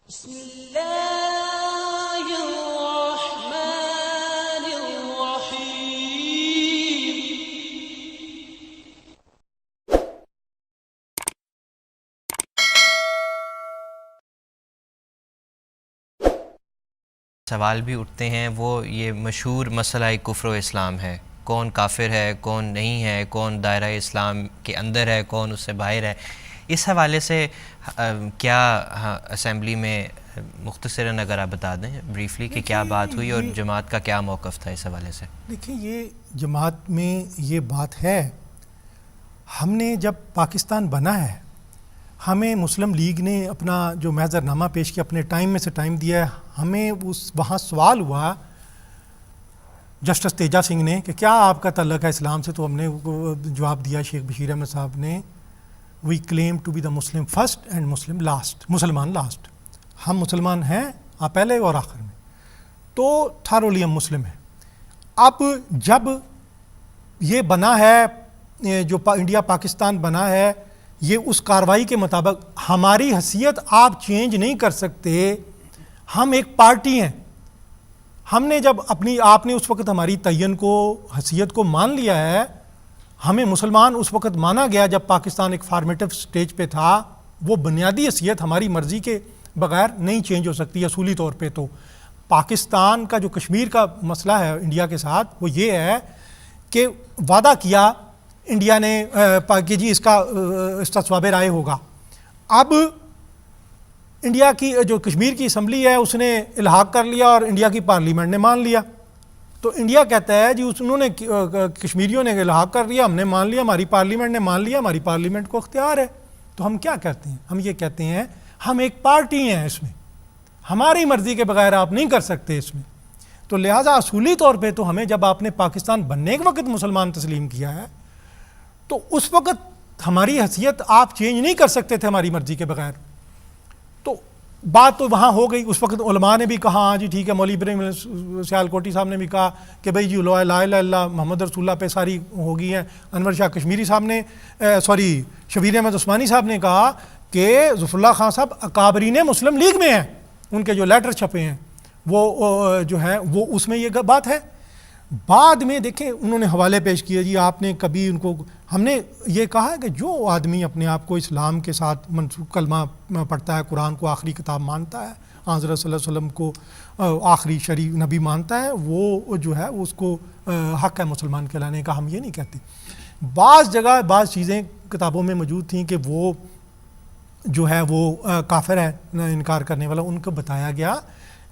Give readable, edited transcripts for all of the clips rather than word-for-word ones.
بسم الله الرحمن الرحيم. سوال بھی اٹھتے ہیں وہ یہ مشہور مسئلہ کفر و اسلام ہے، کون کافر ہے کون نہیں ہے، کون دائرہ اسلام کے اندر ہے کون اس سے باہر ہے۔ اس حوالے سے کیا اسمبلی میں مختصراً اگر آپ بتا دیں بریفلی کہ کیا بات ہوئی اور جماعت کا کیا موقف تھا اس حوالے سے؟ دیکھیں، یہ جماعت میں یہ بات ہے، ہم نے جب پاکستان بنا ہے ہمیں مسلم لیگ نے اپنا جو محضر نامہ پیش کیا، اپنے ٹائم میں سے ٹائم دیا ہے، ہمیں وہاں سوال ہوا جسٹس تیجا سنگھ نے کہ کیا آپ کا تعلق ہے اسلام سے، تو ہم نے جواب دیا شیخ بشیر احمد صاحب نے، we claim to be the Muslim first and Muslim last, مسلمان لاسٹ، ہم مسلمان ہیں آپ پہلے اور آخر میں، تو تھارولی ہم مسلم ہیں۔ اب جب یہ بنا ہے، جو انڈیا پاکستان بنا ہے، یہ اس کارروائی کے مطابق ہماری حیثیت آپ چینج نہیں کر سکتے، ہم ایک پارٹی ہیں۔ ہم نے جب آپ نے اس وقت ہماری تعین کو حیثیت کو مان لیا ہے، ہمیں مسلمان اس وقت مانا گیا جب پاکستان ایک فارمیٹو سٹیج پہ تھا، وہ بنیادی حیثیت ہماری مرضی کے بغیر نہیں چینج ہو سکتی اصولی طور پہ۔ تو پاکستان کا جو کشمیر کا مسئلہ ہے انڈیا کے ساتھ، وہ یہ ہے کہ وعدہ کیا انڈیا نے کہ جی اس کا استصواب رائے ہوگا۔ اب انڈیا کی جو کشمیر کی اسمبلی ہے اس نے الحاق کر لیا اور انڈیا کی پارلیمنٹ نے مان لیا، تو انڈیا کہتا ہے جی انہوں نے کشمیریوں نے الحاق کر لیا، ہم نے مان لیا، ہماری پارلیمنٹ نے مان لیا، ہماری پارلیمنٹ کو اختیار ہے۔ تو ہم کیا کہتے ہیں؟ ہم یہ کہتے ہیں ہم ایک پارٹی ہیں، اس میں ہماری مرضی کے بغیر آپ نہیں کر سکتے اس میں۔ تو لہٰذا اصولی طور پہ تو ہمیں جب آپ نے پاکستان بننے کے وقت مسلمان تسلیم کیا ہے، تو اس وقت ہماری حیثیت آپ چینج نہیں کر سکتے تھے ہماری مرضی کے بغیر۔ تو بات تو وہاں ہو گئی، اس وقت علماء نے بھی کہا ہاں جی ٹھیک ہے، مولوی ابراہیم سیالکوٹی صاحب نے بھی کہا کہ بھئی جی لا الہ الا اللہ محمد رسول اللہ پہ ساری ہو گئی ہیں۔ انور شاہ کشمیری صاحب نے شبیر احمد عثمانی صاحب نے کہا کہ ظفر اللہ خان صاحب اکابرین مسلم لیگ میں ہیں، ان کے جو لیٹر چھپے ہیں وہ جو ہیں وہ اس میں یہ بات ہے۔ بعد میں دیکھیں انہوں نے حوالے پیش کیا، جی آپ نے کبھی ان کو، ہم نے یہ کہا ہے کہ جو آدمی اپنے آپ کو اسلام کے ساتھ کلمہ پڑھتا ہے، قرآن کو آخری کتاب مانتا ہے، حضرت صلی اللہ علیہ وسلم کو آخری شریف نبی مانتا ہے، وہ جو ہے اس کو حق ہے مسلمان کہلانے کا، ہم یہ نہیں کہتے۔ بعض جگہ بعض چیزیں کتابوں میں موجود تھیں کہ وہ جو ہے وہ کافر ہے انکار کرنے والا، ان کو بتایا گیا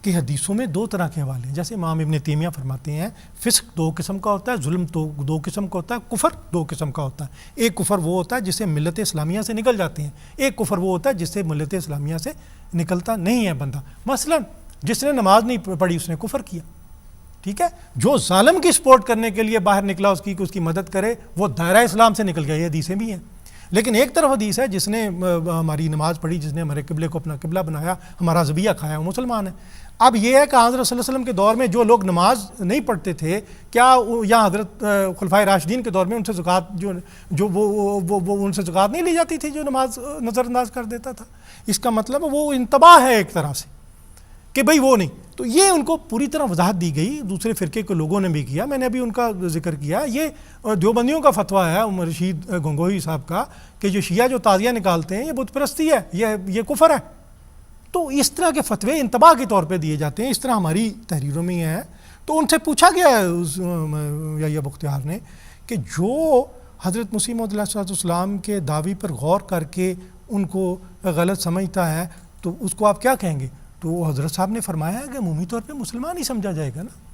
کہ حدیثوں میں دو طرح کے حوالے ہیں، جیسے امام ابن تیمیہ فرماتے ہیں فسق دو قسم کا ہوتا ہے، ظلم دو قسم کا ہوتا ہے، کفر دو قسم کا ہوتا ہے۔ ایک کفر وہ ہوتا ہے جس سے ملت اسلامیہ سے نکل جاتے ہیں، ایک کفر وہ ہوتا ہے جس سے ملت اسلامیہ سے نکلتا نہیں ہے بندہ۔ مثلا جس نے نماز نہیں پڑھی اس نے کفر کیا، ٹھیک ہے، جو ظالم کی سپورٹ کرنے کے لیے باہر نکلا اس کی مدد کرے وہ دائرہ اسلام سے نکل گیا، یہ حدیثیں بھی ہیں۔ لیکن ایک طرف حدیث ہے جس نے ہماری نماز پڑھی، جس نے ہمارے قبلے کو اپنا قبلہ بنایا، ہمارا ذبیحہ کھایا، وہ مسلمان ہے۔ اب یہ ہے کہ حضرت صلی اللہ علیہ وسلم کے دور میں جو لوگ نماز نہیں پڑھتے تھے، کیا یا حضرت خلفائے راشدین کے دور میں ان سے زکوٰۃ جو وہ ان سے زکوٰۃ نہیں لی جاتی تھی جو نماز نظر انداز کر دیتا تھا؟ اس کا مطلب وہ انتباہ ہے ایک طرح سے کہ بھئی وہ نہیں۔ تو یہ ان کو پوری طرح وضاحت دی گئی، دوسرے فرقے کے لوگوں نے بھی کیا، میں نے ابھی ان کا ذکر کیا۔ یہ دیوبندیوں کا فتویٰ ہے عمر رشید گنگوہی صاحب کا کہ جو شیعہ جو تعزیہ نکالتے ہیں یہ بت پرستی ہے، یہ کفر ہے۔ تو اس طرح کے فتوے انتباہ کے طور پہ دیے جاتے ہیں، اس طرح ہماری تحریروں میں ہے۔ تو ان سے پوچھا گیا ہے یحییٰ بختیار نے کہ جو حضرت مسیح موعود علیہ السلام کے دعوی پر غور کر کے ان کو غلط سمجھتا ہے تو اس کو آپ کیا کہیں گے؟ تو حضرت صاحب نے فرمایا ہے کہ عمومی طور پہ مسلمان ہی سمجھا جائے گا نا۔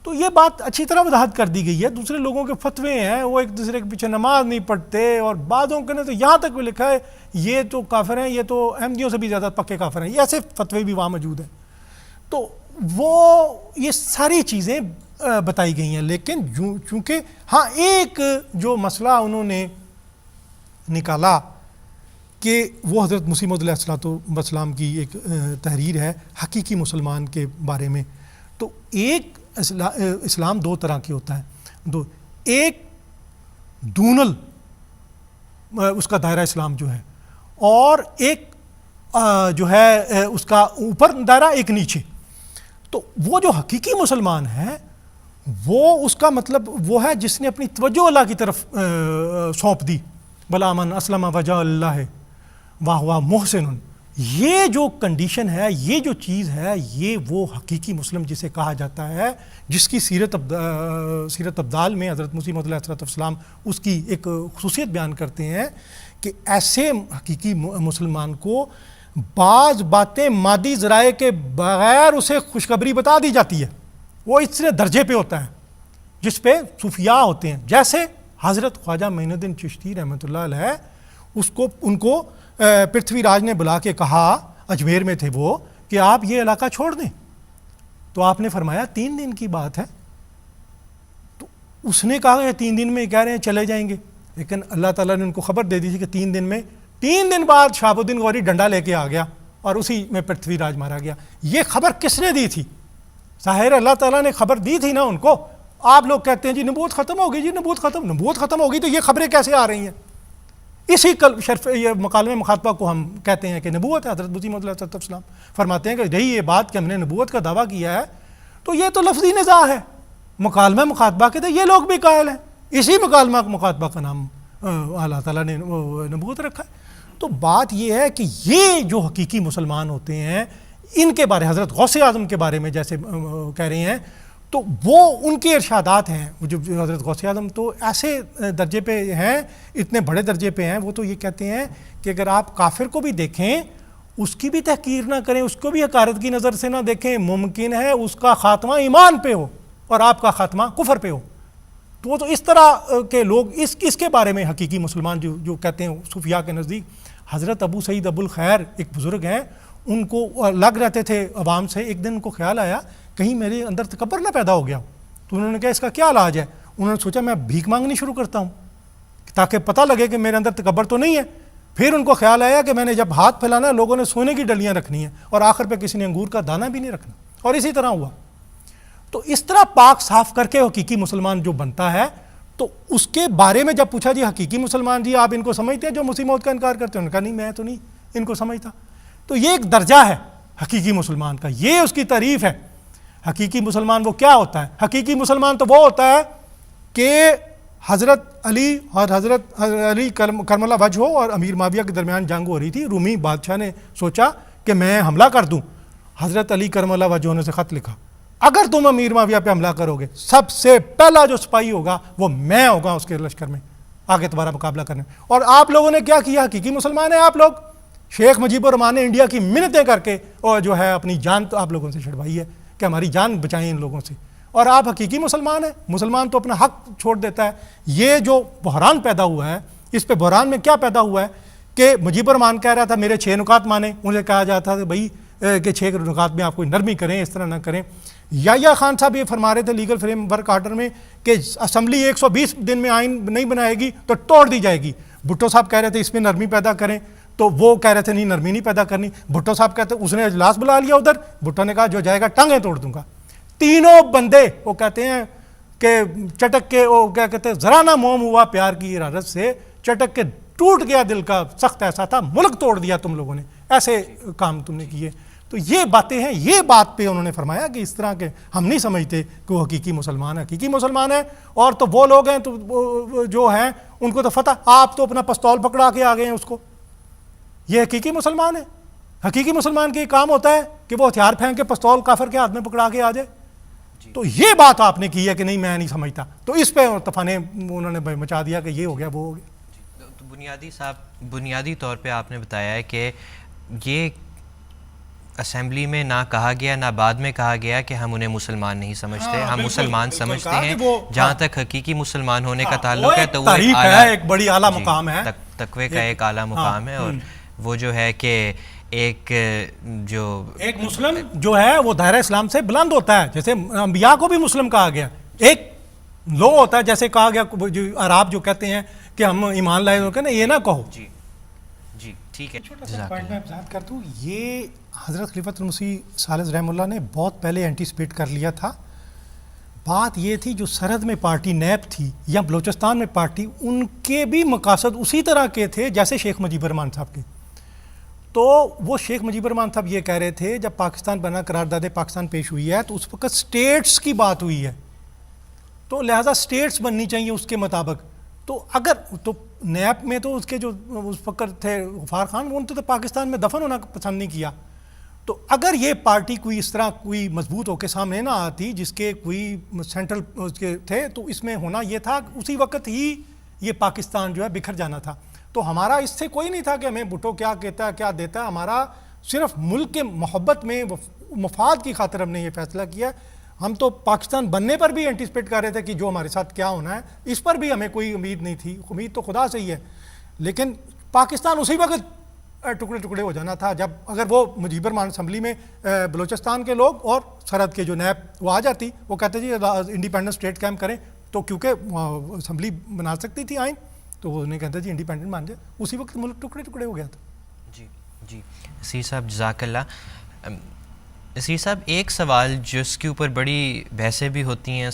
تو یہ بات اچھی طرح وضاحت کر دی گئی ہے۔ دوسرے لوگوں کے فتوے ہیں، وہ ایک دوسرے کے پیچھے نماز نہیں پڑھتے، اور بعضوں کے نے تو یہاں تک بھی لکھا ہے یہ تو کافر ہیں، یہ تو احمدیوں سے بھی زیادہ پکے کافر ہیں، یہ ایسے فتوے بھی وہاں موجود ہیں۔ تو وہ یہ ساری چیزیں بتائی گئی ہیں، لیکن چونکہ ہاں ایک جو مسئلہ انہوں نے نکالا کہ وہ حضرت مسیح موعود علیہ السلام کی ایک تحریر ہے حقیقی مسلمان کے بارے میں۔ تو ایک اسلام دو طرح کی ہوتا ہے، ایک دونل اس کا دائرہ اسلام جو ہے، اور ایک جو ہے اس کا اوپر دائرہ ایک نیچے. تو وہ جو حقیقی مسلمان ہے وہ اس کا مطلب وہ ہے جس نے اپنی توجہ اللہ کی طرف سونپ دی. بلا من اسلم وجہ اللہ واہ محسن. یہ جو کنڈیشن ہے, یہ جو چیز ہے, یہ وہ حقیقی مسلم جسے کہا جاتا ہے, جس کی سیرت ابدال میں حضرت مسیح موعود علیہ السلام اس کی ایک خصوصیت بیان کرتے ہیں کہ ایسے حقیقی مسلمان کو بعض باتیں مادی ذرائع کے بغیر اسے خوشخبری بتا دی جاتی ہے. وہ اس درجے پہ ہوتا ہے جس پہ صوفیاء ہوتے ہیں. جیسے حضرت خواجہ معین الدین چشتی رحمۃ اللہ علیہ, ان کو پرتھوی راج نے بلا کے کہا, اجمیر میں تھے وہ, کہ آپ یہ علاقہ چھوڑ دیں. تو آپ نے فرمایا 3 دن کی بات ہے. تو اس نے کہا کہ 3 دن میں کہہ رہے ہیں چلے جائیں گے, لیکن اللہ تعالیٰ نے ان کو خبر دے دی تھی کہ 3 دن میں. 3 دن بعد شہاب الدین غوری ڈنڈا لے کے آ گیا اور اسی میں پرتھوی راج مارا گیا. یہ خبر کس نے دی تھی؟ ظاہر اللہ تعالیٰ نے خبر دی تھی نا ان کو. آپ لوگ کہتے ہیں جی نبوت ختم ہوگی, جی نبوت ختم ہوگی, تو یہ خبریں کیسے آ رہی ہیں؟ اسی یہ مکالمہ مخاطبہ کو ہم کہتے ہیں کہ نبوت ہے. حضرت مسیح موعود علیہ السلام فرماتے ہیں کہ رہی یہ بات کہ ہم نے نبوت کا دعویٰ کیا ہے تو یہ تو لفظی نزاع ہے. مکالمہ مخاطبہ کے تو یہ لوگ بھی قائل ہیں. اسی مکالمہ مخاطبہ کا نام اللہ تعالیٰ نے نبوت رکھا ہے. تو بات یہ ہے کہ یہ جو حقیقی مسلمان ہوتے ہیں, ان کے بارے حضرت غوث اعظم کے بارے میں جیسے کہہ رہے ہیں, تو وہ ان کے ارشادات ہیں. جو حضرت غوث اعظم تو ایسے درجے پہ ہیں, اتنے بڑے درجے پہ ہیں, وہ تو یہ کہتے ہیں کہ اگر آپ کافر کو بھی دیکھیں اس کی بھی تحقیر نہ کریں, اس کو بھی حقارت کی نظر سے نہ دیکھیں, ممکن ہے اس کا خاتمہ ایمان پہ ہو اور آپ کا خاتمہ کفر پہ ہو. تو وہ تو اس طرح کے لوگ اس کے بارے میں حقیقی مسلمان جو کہتے ہیں صوفیاء کے نزدیک. حضرت ابو سعید ابو الخیر ایک بزرگ ہیں, ان کو لگ رہتے تھے عوام سے. ایک دن ان کو خیال آیا کہیں میرے اندر تکبر نہ پیدا ہو گیا ہو. تو انہوں نے کہا اس کا کیا علاج ہے؟ انہوں نے سوچا میں بھیک مانگنی شروع کرتا ہوں تاکہ پتہ لگے کہ میرے اندر تکبر تو نہیں ہے. پھر ان کو خیال آیا کہ میں نے جب ہاتھ پھیلانا لوگوں نے سونے کی ڈلیاں رکھنی ہیں, اور آخر پہ کسی نے انگور کا دانہ بھی نہیں رکھنا, اور اسی طرح ہوا. تو اس طرح پاک صاف کر کے حقیقی مسلمان جو بنتا ہے, تو اس کے بارے میں جب پوچھا جی حقیقی مسلمان جی آپ ان کو سمجھتے ہیں جو مسیح موعود کا انکار کرتے ہیں؟ انہوں نے کہا نہیں میں تو نہیں ان کو سمجھتا. تو یہ ایک درجہ ہے حقیقی مسلمان کا, یہ اس کی تعریف ہے. حقیقی مسلمان وہ کیا ہوتا ہے؟ حقیقی مسلمان تو وہ ہوتا ہے کہ حضرت علی اور حضرت علی کرم اللہ وجہ اور امیر معاویہ کے درمیان جنگ ہو رہی تھی. رومی بادشاہ نے سوچا کہ میں حملہ کر دوں. حضرت علی کرم اللہ وجہ نے سے خط لکھا, اگر تم امیر معاویہ پہ حملہ کرو گے سب سے پہلا جو سپاہی ہوگا وہ میں ہوگا اس کے لشکر میں آگے تمہارا مقابلہ کرنے. اور آپ لوگوں نے کیا کیا؟ حقیقی مسلمان ہیں آپ لوگ. شیخ مجیب الرحمان نے انڈیا کی منتیں کر کے اور جو ہے اپنی جان تو آپ لوگوں سے چھڑوائی ہے کہ ہماری جان بچائیں ان لوگوں سے, اور آپ حقیقی مسلمان ہیں. مسلمان تو اپنا حق چھوڑ دیتا ہے. یہ جو بحران پیدا ہوا ہے, اس پہ بحران میں کیا پیدا ہوا ہے کہ مجیب الرحمان کہہ رہا تھا میرے 6 نکات مانیں, انہیں کہا جاتا تھا بھائی کہ 6 نکات میں آپ کوئی نرمی کریں, اس طرح نہ کریں. یحییٰ خان صاحب یہ فرما رہے تھے لیگل فریم ورک آرڈر میں کہ اسمبلی 120 دن میں آئین نہیں بنائے گی تو توڑ دی جائے گی. بھٹو صاحب کہہ رہے تھے اس میں نرمی پیدا کریں, تو وہ کہہ رہے تھے نہیں نرمی نہیں پیدا کرنی. بھٹو صاحب کہتے اس نے اجلاس بلا لیا ادھر, بھٹو نے کہا جو جائے گا ٹانگیں توڑ دوں گا. تینوں بندے وہ کہتے ہیں کہ چٹک کے وہ کیا کہتے ہیں ذرا نہ موم ہوا پیار کی ارادت سے, چٹک کے ٹوٹ گیا دل کا سخت ایسا تھا, ملک توڑ دیا تم لوگوں نے, ایسے کام تم نے کیے. تو یہ باتیں ہیں. یہ بات پہ انہوں نے فرمایا کہ اس طرح کے ہم نہیں سمجھتے کہ وہ حقیقی مسلمان ہے. حقیقی مسلمان ہے اور تو وہ لوگ ہیں تو جو ہیں ان کو تو فتح, آپ تو اپنا پستول پکڑا کے آ گئے ہیں اس کو. یہ حقیقی مسلمان ہے. حقیقی مسلمان کا یہ کام ہوتا ہے کہ وہ ہتھیار پھینک کے پستول کافر کے ہاتھ میں پکڑا کے آ جائے. تو یہ بات آپ نے کی ہے کہ نہیں میں نہیں سمجھتا, تو اس پہ تفانے انہوں نے مچا دیا کہ یہ ہو گیا وہ ہو گیا. تو بنیادی طور پہ آپ نے بتایا ہے کہ یہ اسمبلی میں نہ کہا گیا نہ بعد میں کہا گیا کہ ہم انہیں مسلمان نہیں سمجھتے, ہم مسلمان سمجھتے ہیں. جہاں تک حقیقی مسلمان ہونے کا تعلق ہے تو وہ ایک بڑی اعلیٰ مقام ہے, تقوی کا ایک اعلیٰ مقام ہے. اور وہ جو ہے کہ ایک مسلم جو ہے وہ دائرہ اسلام سے بلند ہوتا ہے. جیسے انبیاء کو بھی مسلم کہا گیا, ایک لو ہوتا ہے جیسے کہا گیا جو عرب جو کہتے ہیں کہ ہم ایمان لائے ہو کہ نا یہ نہ کہو. جی ٹھیک ہے. چھوٹا سا پوائنٹ میں وضاحت کر دوں, یہ حضرت خلیفۃ المسیح ثالث رحمہ اللہ نے بہت پہلے اینٹیسپیٹ کر لیا تھا. بات یہ تھی جو سرحد میں پارٹی نیب تھی یا بلوچستان میں پارٹی, ان کے بھی مقاصد اسی طرح کے تھے جیسے شیخ مجیب الرحمان صاحب کے. تو وہ شیخ مجیب الرحمان صاحب یہ کہہ رہے تھے جب پاکستان بنا قرارداد پاکستان پیش ہوئی ہے تو اس وقت سٹیٹس کی بات ہوئی ہے، تو لہٰذا سٹیٹس بننی چاہیے اس کے مطابق. تو اگر تو نیب میں تو اس کے جو اس وقت تھے غفار خان، وہ تو پاکستان میں دفن ہونا پسند نہیں کیا. تو اگر یہ پارٹی کوئی اس طرح کوئی مضبوط ہو کے سامنے نہ آتی جس کے کوئی سینٹرل اس کے تھے، تو اس میں ہونا یہ تھا اسی وقت ہی یہ پاکستان جو ہے بکھر جانا تھا. تو ہمارا اس سے کوئی نہیں تھا کہ ہمیں بھٹو کیا کہتا ہے کیا دیتا ہے، ہمارا صرف ملک کے محبت میں مفاد کی خاطر ہم نے یہ فیصلہ کیا. ہم تو پاکستان بننے پر بھی اینٹیسپیٹ کر رہے تھے کہ جو ہمارے ساتھ کیا ہونا ہے، اس پر بھی ہمیں کوئی امید نہیں تھی، امید تو خدا سے ہی ہے. لیکن پاکستان اسی وقت ٹکڑے ٹکڑے ہو جانا تھا جب اگر وہ مجیب الرحمان اسمبلی میں بلوچستان کے لوگ اور سرحد کے جو نیب وہ آ جاتی، وہ کہتے جی انڈیپینڈنٹ اسٹیٹ قائم کریں، تو کیونکہ اسمبلی بنا سکتی تھی آئین، تو وہ انہیں کہتا جی انڈیپینڈنٹ مان جائے. اسی وقت ملک ٹکڑے ٹکڑے ہو گیا تھا. جی جی اسیر صاحب جزاک اللہ. اسیر صاحب ایک سوال جس کے اوپر بڑی بحثیں بھی ہوتی ہیں